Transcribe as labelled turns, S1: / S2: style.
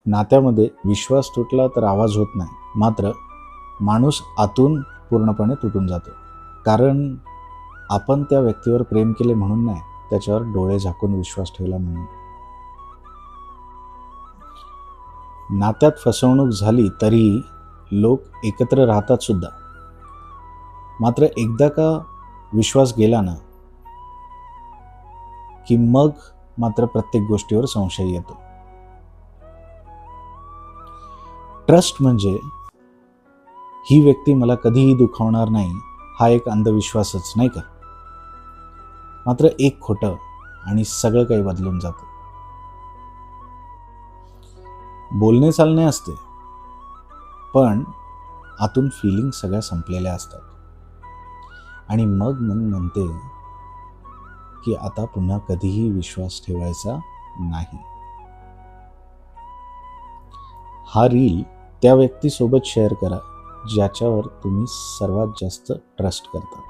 S1: नात्यामध्ये विश्वास तुटला तर आवाज होत नाही, मात्र माणूस आतून पूर्णपणे तुटून जातो. कारण आपण त्या व्यक्तीवर प्रेम केले म्हणून नाही, त्याच्यावर डोळे झाकून विश्वास ठेवला म्हणून. नात्यात फसवणूक झाली तरी लोक एकत्र राहतात सुद्धा, मात्र एकदा का विश्वास गेला ना की मग मात्र प्रत्येक गोष्टीवर संशय येतो. ट्रस्ट म्हणजे ही व्यक्ती मला कधीही दुखावणार नाही हा एक अंधविश्वासच, नाही का? मात्र एक खोटं आणि सगळं काही बदलून जातं. बोलणे चालणे असते, पण आतून फिलिंग सगळ्या संपलेल्या असतात. आणि मग मन म्हणते की आता पुन्हा कधीही विश्वास ठेवायचा नाही. हा रील त्या व्यक्तीसोबत शेअर करा ज्याच्यावर तुम्ही सर्वात जास्त ट्रस्ट करता.